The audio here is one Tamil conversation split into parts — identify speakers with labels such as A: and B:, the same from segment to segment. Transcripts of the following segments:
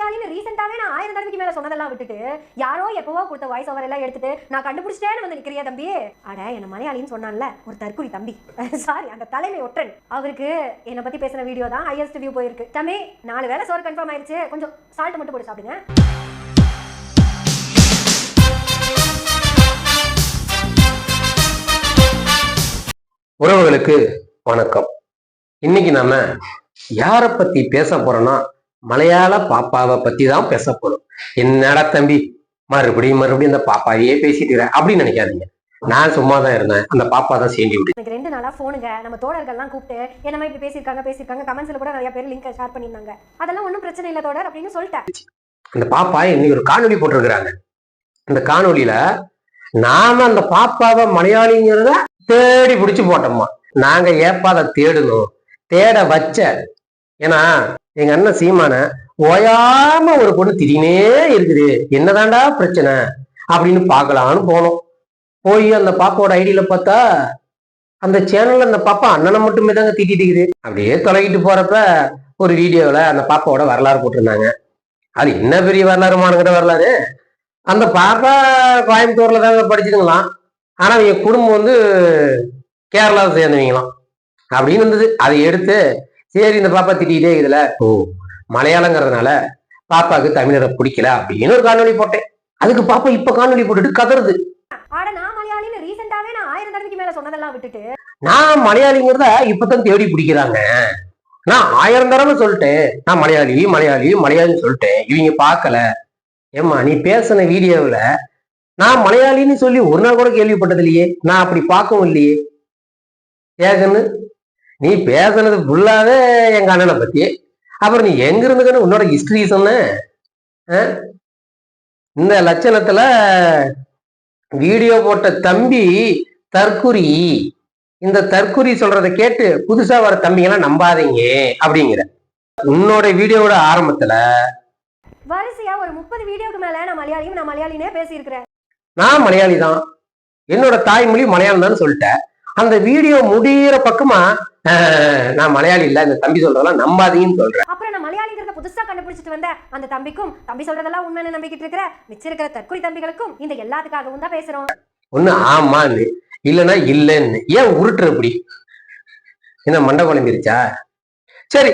A: மலையாளின்னு ரீசெண்டாவே நான் 1000 தடவைக்கு மேல சொன்னதெல்லாம் விட்டுட்டு யாரோ எப்பவோ கொடுத்த வாய்ஸ் ஓவர் எல்லாம் எடுத்துட்டு நான் கண்டுபிடிச்சிட்டேன்னு வந்து நிக்கிறியா தம்பி? அட என்ன மலையாளின்னு சொன்னான்ல ஒரு தற்குறி தம்பி, சாரி அந்த தலைமை ஒற்றன், அவருக்கு என்னை பத்தி பேசின வீடியோ தான் ஹையஸ்ட் வியூ போயிருக்கு. தம்பி 4 வேளை சோறு கன்ஃபார்ம் ஆயிருச்சு, கொஞ்சம் சால்ட் மட்டும் போட்டு சாப்பிடுங்க.
B: உறவுகளுக்கு வணக்கம். இன்னைக்கு நாம யார பத்தி பேச போறோம்னா மலையாள பாப்பாவை பத்தி தான் பேச போறோம். என்னடா தம்பி மறுபடியும் இந்த பாப்பாவையே பேசிட்டு அப்படின்னு நினைக்காதீங்க. நான் சும்மா தான் இருந்தேன், அந்த பாப்பா தான் சேர்ந்து விடு.
A: எனக்கு 2 நாளா போனுங்க நம்ம தோழர்கள்லாம் கூப்பிட்டு என்னமா இப்படி பேசியிருக்காங்க கமெண்ட்ஸ்ல கூட நிறைய பேர் லிங்க் ஷேர் பண்ணியிருந்தாங்க. அதெல்லாம் ஒன்றும் பிரச்சனை இல்லை தோழர் அப்படின்னு சொல்லிட்டேன்.
B: அந்த பாப்பா இன்னைக்கு ஒரு காணொலி போட்டிருக்கிறாங்க. அந்த காணொலியில நாம அந்த பாப்பாவை மலையாளிங்கிறத தேடி பிடிச்சு போட்டோம்மா. நாங்க ஏப்பா அதை தேடணும், தேட வச்ச. ஏன்னா எங்க அண்ணன் சீமான ஓயாம ஒரு பொண்ணு திடீனே இருக்குது, என்னதான்டா பிரச்சனை அப்படின்னு பாக்கலாம்னு போனோம். போய் அந்த பாப்பாவோட ஐடியில பார்த்தா அந்த சேனல்ல அந்த பாப்பா அண்ணனை மட்டுமே தாங்க திட்டிட்டு இருக்குது. அப்படியே தொலைகிட்டு போறப்ப ஒரு வீடியோல அந்த பாப்பாவோட வரலாறு போட்டிருந்தாங்க. அது என்ன பெரிய வரலாறுமானுங்கிற வரலாறு. அந்த பாப்பா கோயம்புத்தூர்ல தாங்க படிச்சுதுங்களாம், ஆனா என் குடும்பம் வந்து கேரளாவை சேர்ந்தவங்களாம் அப்படின்னு இருந்தது. அதை எடுத்து சரி இந்த பாப்பா திட்டிகிட்டே இதுல மலையாளங்கிறதுனால பாப்பாவுக்கு தமிழரை பிடிக்கல அப்படின்னு ஒரு காணொலி போட்டேன். அதுக்கு பாப்பா இப்ப காணொலி போட்டுட்டு கதறுது. நான் மலையாளிங்கிறத இப்பதான் தேடி பிடிக்கிறாங்க. நான் 1000 தடவை சொல்லிட்டேன், நான் மலையாளின்னு சொல்லிட்டேன், இவங்க பார்க்கல. ஏம்மா நீ பேசின வீடியோவில் நான் மலையாளின்னு சொல்லி ஒரு நாள் கூட கேள்விப்பட்டது இல்லையே, நான் அப்படி பார்க்கவும் இல்லையே. ஏகன்னு நீ பேசுனது ஃபுல்லாவே எங்க அண்ணனை பத்தி, அப்புறம் நீ எங்க இருந்துக்கன்னு உன்னோட ஹிஸ்டரி சொன்ன. இந்த லட்சணத்துல வீடியோ போட்ட தம்பி தற்குறி. இந்த தற்குறி சொல்றதை கேட்டு புதுசா வர தம்பிங்கெல்லாம் நம்பாதீங்க அப்படிங்கிற. உன்னோட வீடியோவோட ஆரம்பத்துல
A: வரிசையா ஒரு 30 வீடியோக்கு மேல நான் மலையாளினே பேசியிருக்கிறேன்.
B: நான் மலையாளி தான், என்னோட தாய்மொழி மலையாளம் தான் சொல்லிட்டேன். அந்த வீடியோ முடிகிற பக்கமா நான் மலையாளி இல்ல, இந்த தம்பி சொல்றதெல்லாம் நம்பாதீங்கன்னு சொல்றேன்.
A: அப்புறம் நான் மலையாளிங்கிறத புதுசா கண்டுபிடிச்சிட்டு வந்த அந்த தம்பிக்கும் தம்பி சொல்றதெல்லாம் உண்மைன்னு நம்பிக்கிட்டு இருக்கிற மிச்சம் இருக்கிற தற்கொலை தம்பிகளுக்கும் இந்த எல்லாத்துக்காகவும் தான் பேசுறோம்.
B: ஒண்ணு ஆமான்னு இல்லைன்னா இல்லைன்னு ஏன் உருட்டுற அப்படி? என்ன மண்டை குழம்பிருச்சா? சரி,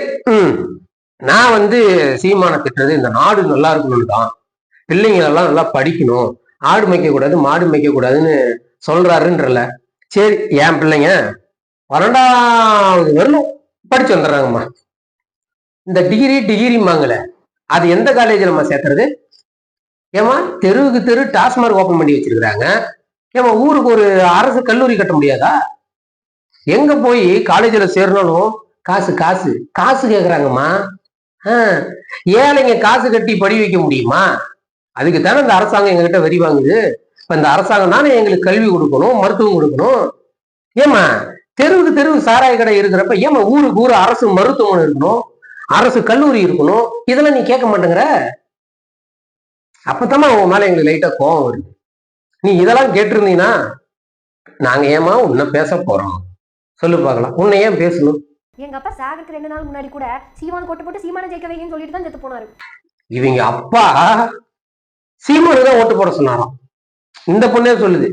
B: நான் வந்து சீமான திட்டுறது இந்த நாடு நல்லா இருக்கணும்னு தான், பிள்ளைங்க எல்லாம் நல்லா படிக்கணும், ஆடு மேய்க்க கூடாது மாடு மேய்க்க கூடாதுன்னு சொல்றாருன்றல. சரி, என் பிள்ளைங்க 12வது வரலும் படிச்சு வந்துடுறாங்கம்மா. இந்த டிகிரிமாங்கல அது எந்த காலேஜில் நம்ம சேர்த்துறது? ஏமா தெருவுக்கு தெரு டாஸ்மார்க் ஓப்பன் பண்ணி வச்சிருக்கிறாங்க. ஏமா ஊருக்கு ஒரு அரசு கல்லூரி கட்ட முடியாதா? எங்க போய் காலேஜில் சேரணும் காசு காசு காசு கேட்குறாங்கம்மா. ஏழைங்க காசு கட்டி படி வைக்க முடியுமா? அதுக்கு தானே இந்த அரசாங்கம் எங்ககிட்ட வரி வாங்குது. இப்ப இந்த அரசாங்கம் தானே எங்களுக்கு கல்வி கொடுக்கணும், மருத்துவம் கொடுக்கணும். ஏமா தெருவுக்கு தெருவு சாராய கடை இருக்கிறப்ப ஏமா ஊருக்கு ஊரு அரசு மருத்துவமனை இருக்கணும், அரசு கல்லூரி இருக்கணும்? இதெல்லாம் நீ கேட்க மாட்டேங்கிற. அப்பதாம்மா உன் மேல எங்களுக்கு லைட்டா கோவம் வருது. நீ இதெல்லாம் கேட்டிருந்தீங்கன்னா நாங்க ஏமா உன்னை பேச போறோம்? சொல்லு பார்க்கலாம், உன்னை ஏன் பேசணும்?
A: எங்க அப்பா சாகருக்கு 2 நாள் முன்னாடி கூட சீமான் கோட்டு போட்டு சீமான ஜெயிக்க வைங்கன்னு சொல்லிட்டு தான் செத்து போனாரு.
B: இவங்க அப்பா சீமானுக்கு தான் ஓட்டு போட சொன்னாராம். இந்த பொண்ணே சொல்லுது,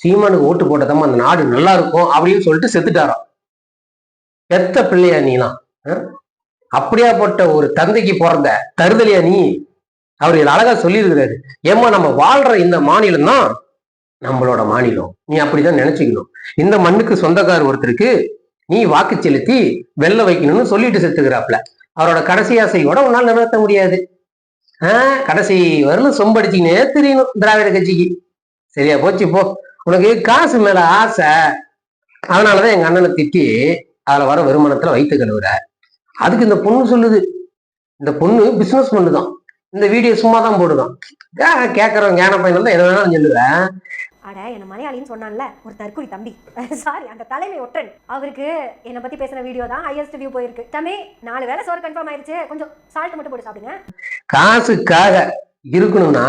B: சீமானுக்கு ஓட்டு போட்டதாம அந்த நாடு நல்லா இருக்கும் அப்படின்னு சொல்லிட்டு செத்துட்டாராம். பெத்த பிள்ளையா நீலாம்? அப்படியா போட்ட ஒரு தந்தைக்கு பிறந்த தருதலையா நீ? அவர் அழகா சொல்லியிருக்கிறாரு, ஏமா நம்ம வாழ்ற இந்த மாநிலம் தான் நம்மளோட மாநிலம், நீ அப்படிதான் நினைச்சுக்கணும். இந்த மண்ணுக்கு சொந்தக்கார ஒருத்தருக்கு நீ வாக்கு செலுத்தி வெள்ள வைக்கணும்னு சொல்லிட்டு செத்துக்கிறாப்ல. அவரோட கடைசி ஆசையோட உன்னால் நிறுத்த முடியாது. கடைசி வரலும் சொம்படிச்சுக்கினே தெரியணும் திராவிட கட்சிக்கு. சரியா போச்சு போ. உனக்கு காசு மேல ஆசை, அதனாலதான் எங்க அண்ணனை திட்டி அதுல வர வருமானத்துல வைத்து கழுவுற. அதுக்கு இந்த பொண்ணு சொல்லுது, இந்த பொண்ணு பிசினஸ் பண்ணுதான், இந்த வீடியோ சும்மா தான் போடுதான். கேட்கறவங்க ஞான பையன் தான் என்ன வேணாலும் சொல்லுவேன்.
A: அட என்ன மலையாளின்னு சொன்னான்ல ஒரு தற்குறி தம்பி, சாரி அந்த தலைமை ஒற்றன், அவருக்கு என்னை பத்தி பேசின வீடியோ தான் ஹையஸ்ட் வியூ போயிருக்கு. தம்பி 4 வேளை சோறு கன்ஃபார்ம் ஆயிருச்சு, கொஞ்சம் சால்ட் மட்டும் போட்டு சாப்பிடுங்க.
B: காசுக்காக இருக்கணும்னா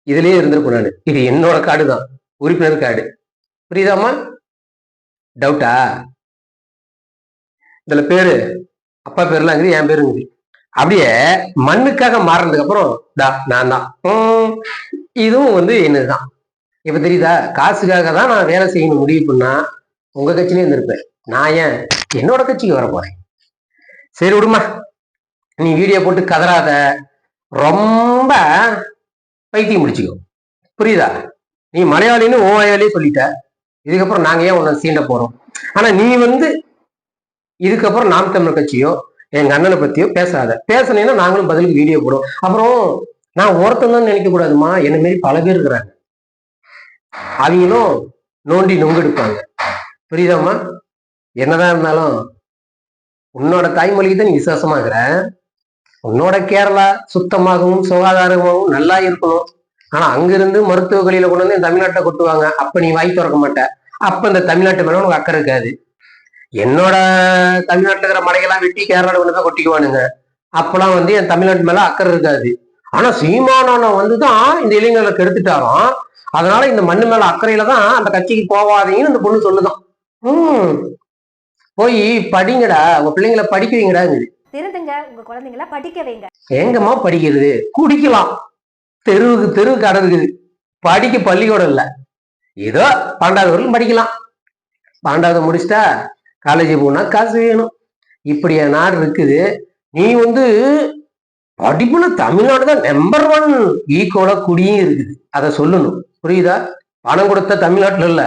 B: இதுலயே இருந்திருக்கும். நான் இது என்னோட கார்டு தான், உறுப்பினர் கார்டு, புரியுதாமா? டவுட்டா? இதுல பேரு அப்பா பேர்லாம் இருக்குது, என் பேருங்குது. அப்படியே மண்ணுக்காக மாறினதுக்கு அப்புறம் நான் தான் இதுவும் வந்து என்னதுதான். இப்ப தெரியுதா, காசுக்காக தான் நான் வேலை செய்யணும் முடிவு பண்ணா உங்க கட்சியிலே இருந்திருப்பேன். நான் ஏன் என்னோட கட்சிக்கு வர போறேன்? சரி விடுமா, நீ வீடியோ போட்டு கதறாத, ரொம்ப பைத்தியம் முடிச்சுக்கோ. புரியுதா? நீ மலையாளின்னு ஓ வாயாலே சொல்லிட்ட, இதுக்கப்புறம் நாங்க ஏன் உன்னை சீண்ட போறோம்? ஆனா நீ வந்து இதுக்கப்புறம் நாம் தமிழர் கட்சியோ எங்க அண்ணனை பத்தியோ பேசாத. பேசினீங்கன்னா நாங்களும் பதிலுக்கு வீடியோ போடுவோம். அப்புறம் நான் ஒருத்தன் தான் நினைக்க கூடாதுமா, என்ன மாரி பல பேர் இருக்கிறாங்க, அவங்களும் நோண்டி நொங்கெடுப்பாங்க. புரியுதாம்மா? என்னதான் இருந்தாலும் உன்னோட தாய்மொழிக்கு தான் நீ விசுவாசமா இருக்கிற. உன்னோட கேரளா சுத்தமாகவும் சுகாதாரமாகவும் நல்லா இருக்கணும். ஆனா அங்கிருந்து மருத்துவ கழியில கொண்டு வந்து தமிழ்நாட்டை கொட்டுவாங்க. அப்ப நீ வாய் திறக்க மாட்ட. அப்ப இந்த தமிழ்நாட்டு மேல உனக்கு அக்கறை இருக்காது. என்னோட தமிழ்நாட்டுல இருக்கிற மலைகள்லாம் வெட்டி கேரளாவில் கொண்டு போய் கொட்டிக்குவானுங்க. அப்பெல்லாம் வந்து என் தமிழ்நாட்டு மேல அக்கறை இருக்காது. ஆனா சீமானவனை வந்துதான் இந்த இளைஞர்களை கெடுத்துட்டாராம். அதனால இந்த மண்ணு மேல அக்கறையில தான் அந்த கட்சிக்கு போவாதீங்கன்னு அந்த பொண்ணு சொல்லுதான். போய் படிங்கடா, உங்க பிள்ளைங்களை படிக்க வைங்கடா.
A: திருந்துங்க, உங்க குழந்தைங்கள படிக்க வைங்க.
B: எங்கம்மா படிக்கிறது? குடிக்கலாம், தெருவுக்கு தெருவுக்கு கடை இருக்குது. படிக்க பள்ளிக்கூடம் இல்ல. ஏதோ 12வது வரைக்கும் படிக்கலாம். 12வது முடிச்சுட்டா காலேஜ் போனா காசு வேணும். இப்படி நாடு இருக்குது. நீ வந்து படிப்புல தமிழ்நாடு தான் நம்பர் 1, ஈக்குவலா குடியும் இருக்குது. அதை சொல்லணும். புரியுதா? பணம் கொடுத்த தமிழ்நாட்டுல இல்ல,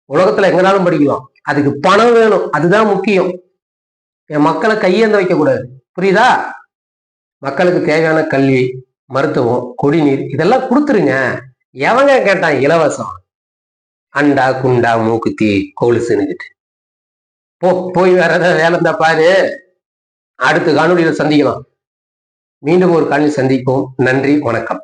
B: உலகத்துல எங்கனாலும் படிக்கலாம். அதுக்கு பணம் வேணும், அதுதான் முக்கியம். என் மக்களை கையேந்த வைக்க கூடாது. புரியுதா? மக்களுக்கு தேவையான கல்வி, மருத்துவம், குடிநீர் இதெல்லாம் கொடுத்துருங்க. எவங்க கேட்டான் இலவசம்? அண்டா குண்டா மூக்குத்தி கொலுசுன்னுக்கிட்டு போய் வேற ஏதாவது வேலை இருந்தா பாரு. அடுத்த காணொலியில சந்திக்கலாம். மீண்டும் ஒரு காணொலி சந்திப்போம். நன்றி, வணக்கம்.